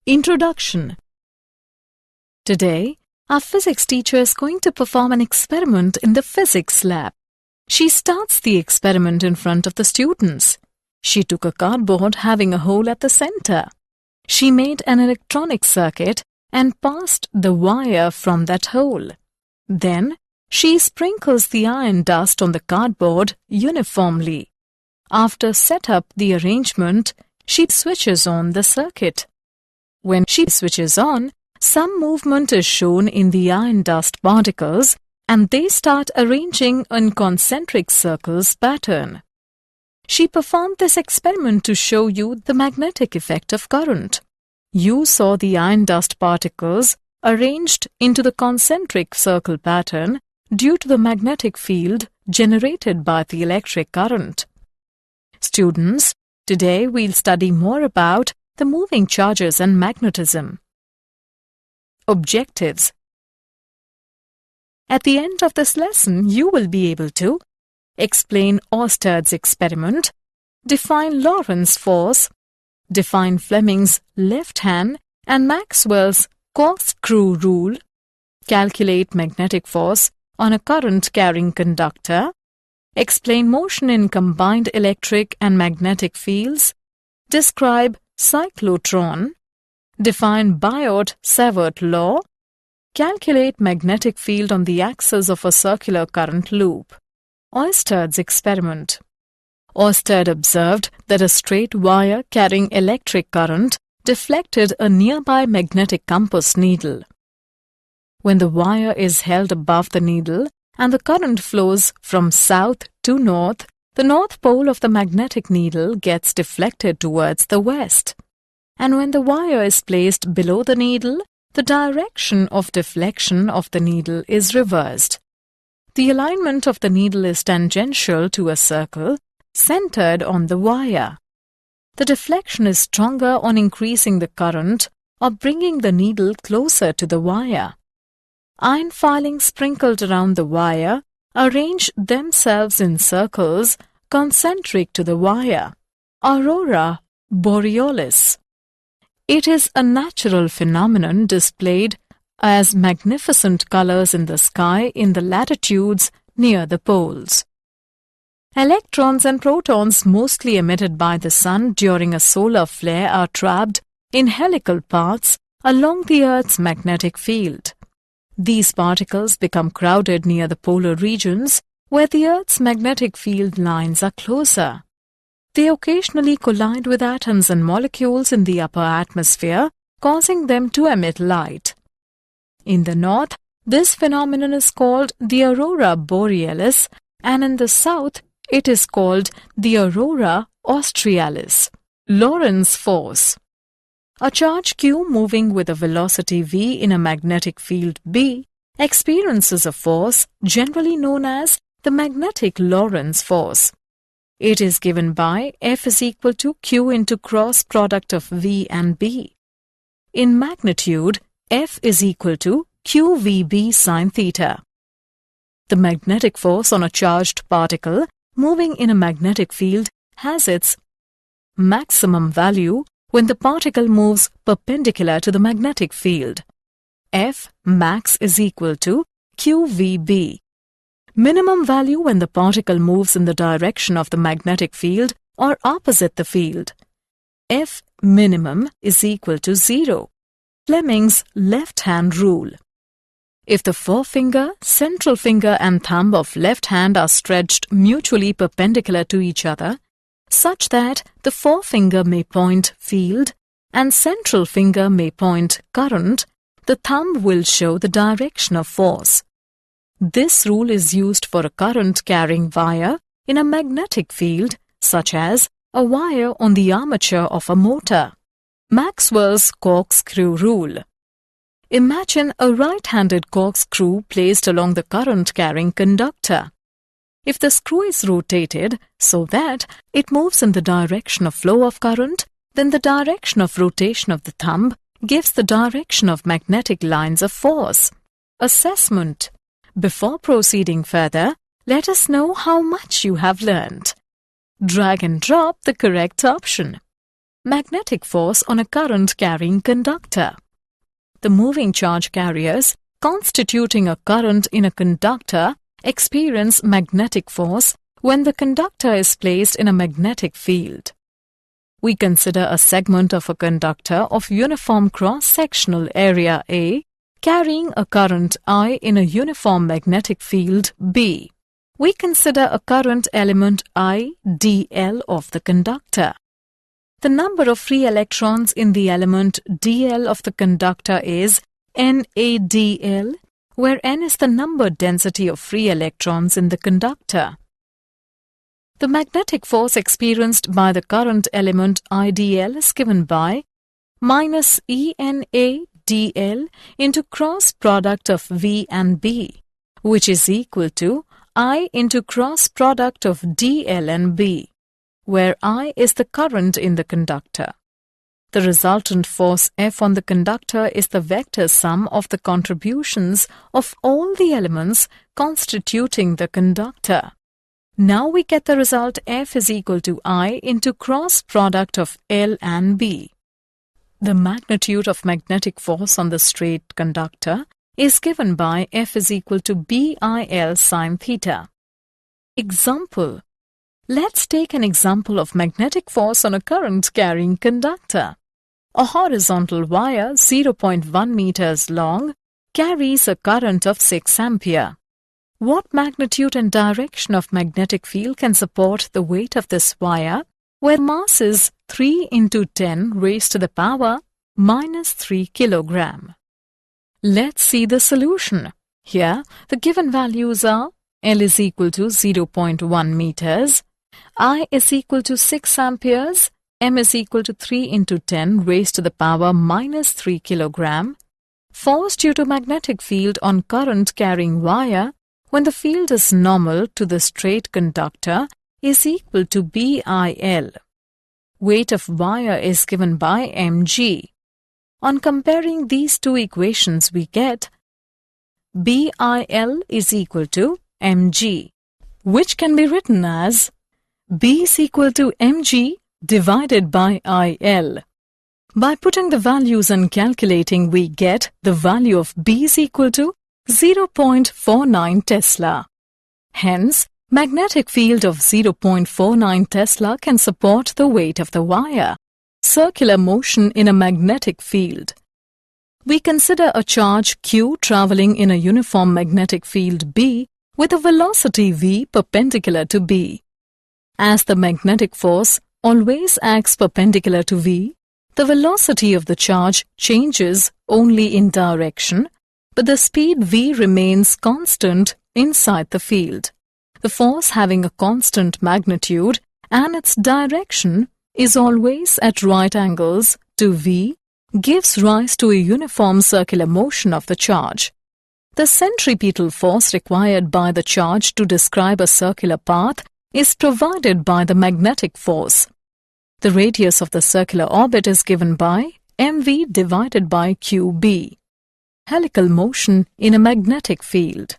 Introduction. Today, our physics teacher is going to perform an experiment in the physics lab. She starts the experiment in front of the students. She took a cardboard having a hole at the center. She made an electronic circuit and passed the wire from that hole. Then, she sprinkles the iron dust on the cardboard uniformly. After set up the arrangement, she switches on the circuit. When she switches on, some movement is shown in the iron dust particles and they start arranging in concentric circles pattern. She performed this experiment to show you the magnetic effect of current. You saw the iron dust particles arranged into the concentric circle pattern due to the magnetic field generated by the electric current. Students, today we'll study more about the moving charges and magnetism. Objectives. At the end of this lesson, you will be able to explain Oersted's experiment, define Lorentz force, define Fleming's left hand and Maxwell's corkscrew rule, calculate magnetic force on a current-carrying conductor, explain motion in combined electric and magnetic fields, describe cyclotron, define Biot-Savart law, calculate magnetic field on the axis of a circular current loop. Oersted's experiment. Oersted observed that a straight wire carrying electric current deflected a nearby magnetic compass needle. When the wire is held above the needle and the current flows from south to north, the north pole of the magnetic needle gets deflected towards the west. And when the wire is placed below the needle, the direction of deflection of the needle is reversed. The alignment of the needle is tangential to a circle centered on the wire. The deflection is stronger on increasing the current or bringing the needle closer to the wire. Iron filings sprinkled around the wire arrange themselves in circles concentric to the wire. Aurora borealis. It is a natural phenomenon displayed as magnificent colors in the sky in the latitudes near the poles. Electrons and protons mostly emitted by the sun during a solar flare are trapped in helical paths along the Earth's magnetic field. These particles become crowded near the polar regions where the Earth's magnetic field lines are closer. They occasionally collide with atoms and molecules in the upper atmosphere, causing them to emit light. In the north, this phenomenon is called the aurora borealis, and in the south, it is called the aurora australis. Lorentz force. A charge Q moving with a velocity v in a magnetic field B experiences a force generally known as the magnetic Lorentz force. It is given by F is equal to Q into cross product of V and B. In magnitude, F is equal to QVB sin theta. The magnetic force on a charged particle moving in a magnetic field has its maximum value when the particle moves perpendicular to the magnetic field. F max is equal to QVB. Minimum value when the particle moves in the direction of the magnetic field or opposite the field. F minimum is equal to 0. Fleming's left-hand rule. If the forefinger, central finger and thumb of left hand are stretched mutually perpendicular to each other, such that the forefinger may point field and central finger may point current, the thumb will show the direction of force. This rule is used for a current-carrying wire in a magnetic field, such as a wire on the armature of a motor. Maxwell's corkscrew rule. Imagine a right-handed corkscrew placed along the current-carrying conductor. If the screw is rotated so that it moves in the direction of flow of current, then the direction of rotation of the thumb gives the direction of magnetic lines of force. Assessment. Before proceeding further, let us know how much you have learned. Drag and drop the correct option. magnetic force on a current-carrying conductor. The moving charge carriers constituting a current in a conductor experience magnetic force when the conductor is placed in a magnetic field. We consider a segment of a conductor of uniform cross-sectional area A carrying a current I in a uniform magnetic field B. We consider a current element I dl of the conductor. The number of free electrons in the element dl of the conductor is NaDl, where N is the number density of free electrons in the conductor. The magnetic force experienced by the current element IdL is given by minus ENaDl into cross product of V and B, which is equal to I into cross product of dl and B, where I is the current in the conductor. The resultant force F on the conductor is the vector sum of the contributions of all the elements constituting the conductor. Now we get the result F is equal to I into cross product of L and B. The magnitude of magnetic force on the straight conductor is given by F is equal to BIL sin theta. Example. Let's take an example of magnetic force on a current-carrying conductor. A horizontal wire 0.1 meters long carries a current of 6 ampere. What magnitude and direction of magnetic field can support the weight of this wire, where mass is 3 into 10 raised to the power minus 3 kilogram? Let's see the solution. Here, the given values are L is equal to 0.1 meters, I is equal to 6 amperes, M is equal to 3 into 10 raised to the power minus 3 kilogram. Force due to magnetic field on current-carrying wire when the field is normal to the straight conductor is equal to BIL. Weight of wire is given by mg. On comparing these two equations, we get BIL is equal to mg, which can be written as B is equal to mg divided by IL. By putting the values and calculating, we get the value of B is equal to 0.49 Tesla. Hence, magnetic field of 0.49 Tesla can support the weight of the wire. Circular motion in a magnetic field. We consider a charge Q traveling in a uniform magnetic field B with a velocity v perpendicular to B. As the magnetic force always acts perpendicular to v, the velocity of the charge changes only in direction, but the speed v remains constant inside the field. The force having a constant magnitude and its direction is always at right angles to v gives rise to a uniform circular motion of the charge. The centripetal force required by the charge to describe a circular path is provided by the magnetic force. The radius of the circular orbit is given by mv divided by qb. Helical motion in a magnetic field.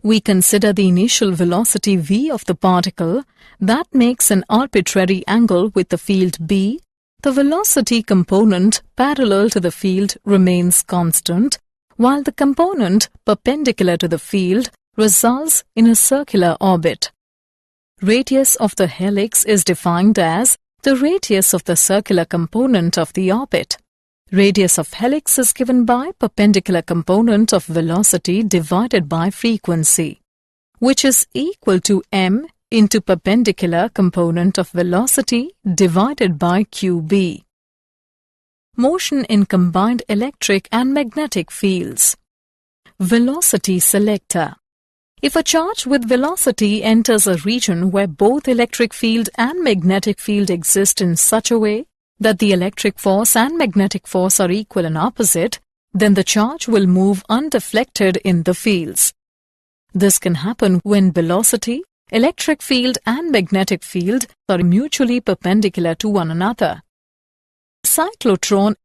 We consider the initial velocity v of the particle that makes an arbitrary angle with the field B. The velocity component parallel to the field remains constant, while the component perpendicular to the field results in a circular orbit. Radius of the helix is defined as the radius of the circular component of the orbit. Radius of helix is given by perpendicular component of velocity divided by frequency, which is equal to m into perpendicular component of velocity divided by qb. Motion in combined electric and magnetic fields. Velocity selector. If a charge with velocity enters a region where both electric field and magnetic field exist in such a way that the electric force and magnetic force are equal and opposite, then the charge will move undeflected in the fields. This can happen when velocity, electric field and magnetic field are mutually perpendicular to one another. Cyclotron.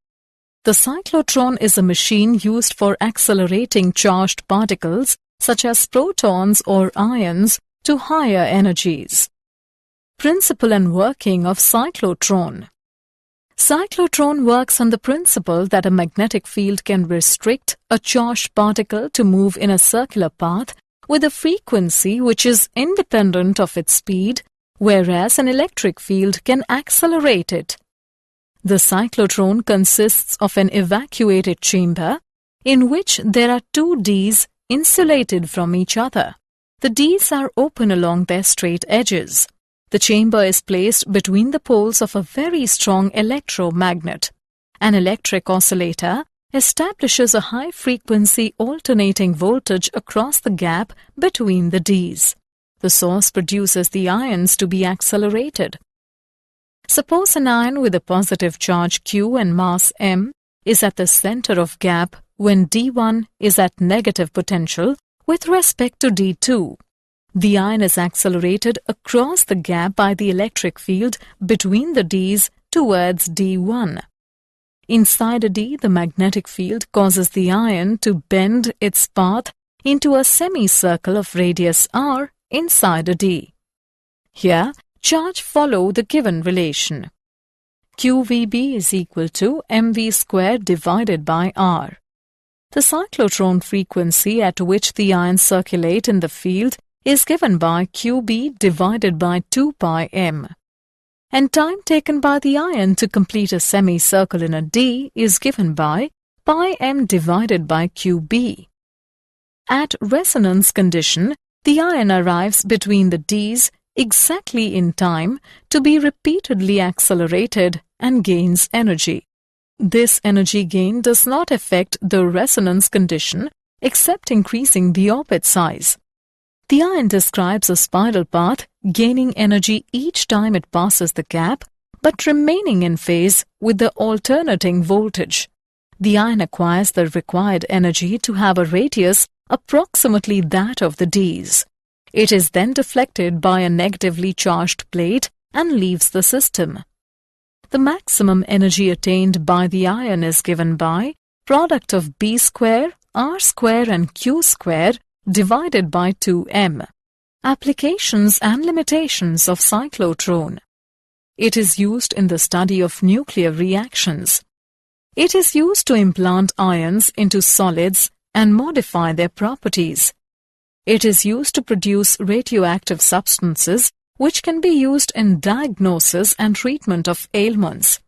The cyclotron is a machine used for accelerating charged particles such as protons or ions to higher energies. Principle and working of cyclotron. Cyclotron works on the principle that a magnetic field can restrict a charged particle to move in a circular path with a frequency which is independent of its speed, whereas an electric field can accelerate it. The cyclotron consists of an evacuated chamber in which there are two Ds insulated from each other. The Ds are open along their straight edges. The chamber is placed between the poles of a very strong electromagnet. An electric oscillator establishes a high-frequency alternating voltage across the gap between the Ds. The source produces the ions to be accelerated. Suppose an ion with a positive charge Q and mass m is at the center of gap when D1 is at negative potential with respect to D2. The ion is accelerated across the gap by the electric field between the Ds towards D1. Inside a D, the magnetic field causes the ion to bend its path into a semicircle of radius r inside a D. Here, charge follow the given relation. QVB is equal to mv squared divided by r. The cyclotron frequency at which the ions circulate in the field is given by QB divided by 2 pi m. And time taken by the ion to complete a semicircle in a D is given by pi m divided by QB. At resonance condition, the ion arrives between the Ds exactly in time to be repeatedly accelerated and gains energy. This energy gain does not affect the resonance condition except increasing the orbit size. The ion describes a spiral path, gaining energy each time it passes the gap, but remaining in phase with the alternating voltage. The ion acquires the required energy to have a radius approximately that of the Ds. It is then deflected by a negatively charged plate and leaves the system. The maximum energy attained by the ion is given by product of B square, R square and Q square divided by 2m. Applications and limitations of cyclotron. It is used in the study of nuclear reactions. It is used to implant ions into solids and modify their properties. It is used to produce radioactive substances which can be used in diagnosis and treatment of ailments.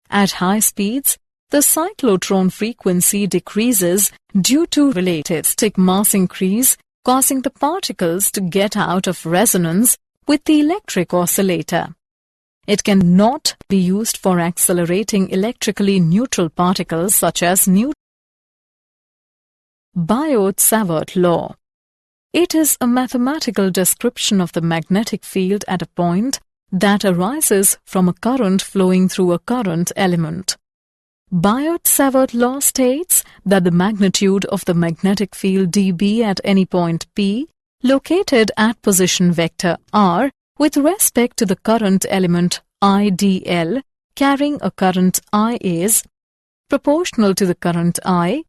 At high speeds, the cyclotron frequency decreases due to relativistic mass increase, causing the particles to get out of resonance with the electric oscillator. It cannot be used for accelerating electrically neutral particles such as Biot-Savart law. It is a mathematical description of the magnetic field at a point that arises from a current flowing through a current element. Biot-Savart law states that the magnitude of the magnetic field dB at any point P, located at position vector r, with respect to the current element IdL carrying a current I is proportional to the current I,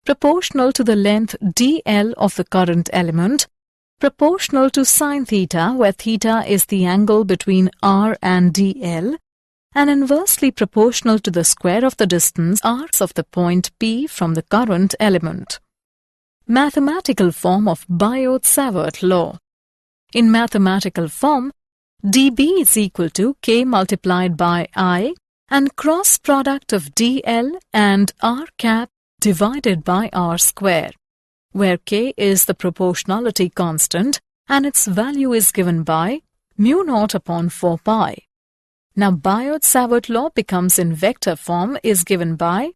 proportional to the length dl of the current element, proportional to sine theta, where theta is the angle between r and dl, and inversely proportional to the square of the distance r of the point P from the current element. Mathematical form of Biot-Savart law. In mathematical form, dB is equal to k multiplied by I and cross product of dl and r cap divided by r square, where k is the proportionality constant and its value is given by mu naught upon 4 pi. Now Biot-Savart law becomes in vector form is given by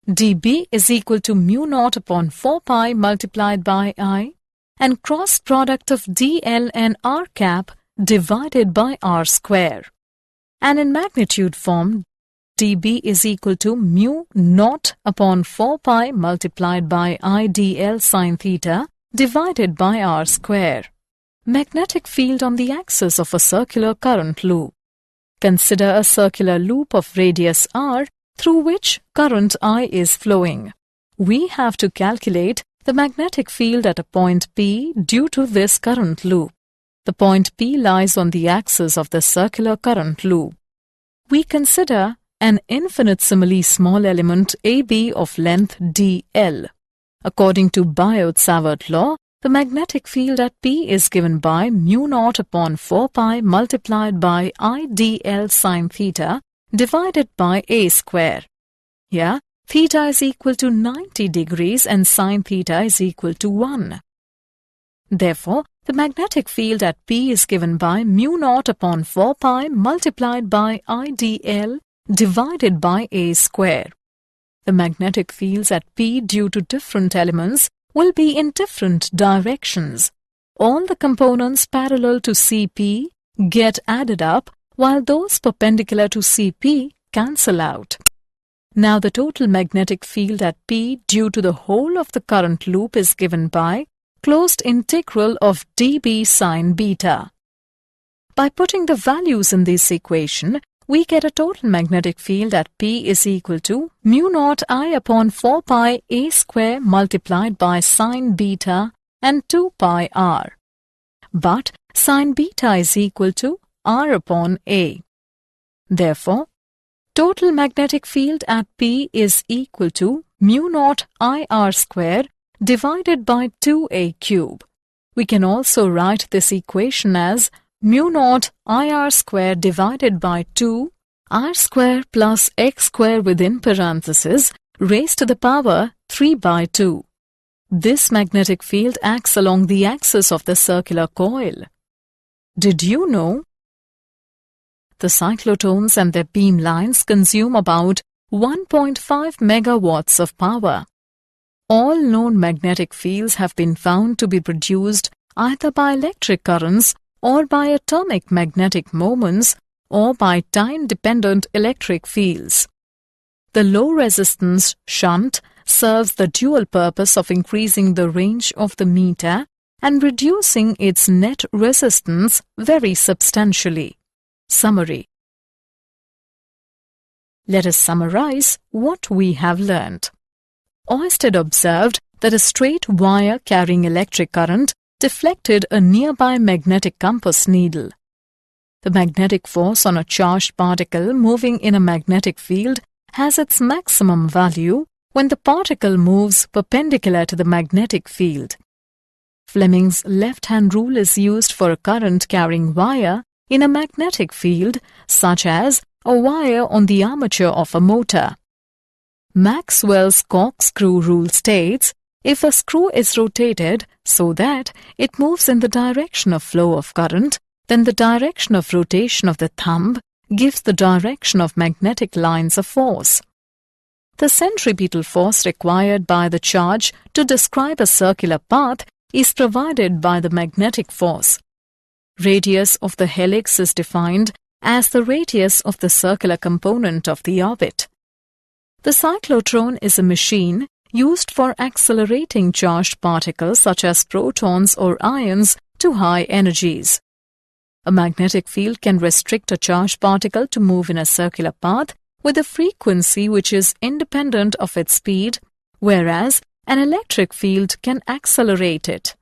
dB is equal to mu naught upon 4 pi multiplied by I and cross product of dl and r cap divided by r square. And in magnitude form, dB is equal to mu naught upon 4 pi multiplied by I dl sine theta divided by r square. Magnetic field on the axis of a circular current loop. Consider a circular loop of radius r through which current I is flowing. We have to calculate the magnetic field at a point P due to this current loop. The point P lies on the axis of the circular current loop. We consider an infinitesimally small element AB of length dl. According to Biot-Savart law, the magnetic field at P is given by mu naught upon 4 pi multiplied by I dl sine theta divided by a square. Here, theta is equal to 90 degrees and sine theta is equal to 1. Therefore, the magnetic field at P is given by mu naught upon 4 pi multiplied by I dl divided by a square. The magnetic fields at P due to different elements will be in different directions. All the components parallel to CP get added up, while those perpendicular to CP cancel out. Now the total magnetic field at P due to the whole of the current loop is given by closed integral of dB sine beta. By putting the values in this equation, we get a total magnetic field at P is equal to mu naught I upon 4 pi a square multiplied by sine beta and 2 pi r. But sine beta is equal to r upon a. Therefore, total magnetic field at P is equal to mu naught IR square divided by 2a cube. We can also write this equation as mu naught IR square divided by 2 r square plus x square within parentheses raised to the power 3 by 2. This magnetic field acts along the axis of the circular coil. Did you know? The cyclotrons and their beam lines consume about 1.5 megawatts of power. All known magnetic fields have been found to be produced either by electric currents or by atomic magnetic moments or by time-dependent electric fields. The low-resistance shunt serves the dual purpose of increasing the range of the meter and reducing its net resistance very substantially. Summary. Let us summarize what we have learnt. Oersted observed that a straight wire carrying electric current deflected a nearby magnetic compass needle. The magnetic force on a charged particle moving in a magnetic field has its maximum value when the particle moves perpendicular to the magnetic field. Fleming's left-hand rule is used for a current-carrying wire in a magnetic field, such as a wire on the armature of a motor. Maxwell's corkscrew rule states, if a screw is rotated so that it moves in the direction of flow of current, then the direction of rotation of the thumb gives the direction of magnetic lines a force. The centripetal force required by the charge to describe a circular path is provided by the magnetic force. Radius of the helix is defined as the radius of the circular component of the orbit. The cyclotron is a machine used for accelerating charged particles such as protons or ions to high energies. A magnetic field can restrict a charged particle to move in a circular path with a frequency which is independent of its speed, whereas an electric field can accelerate it.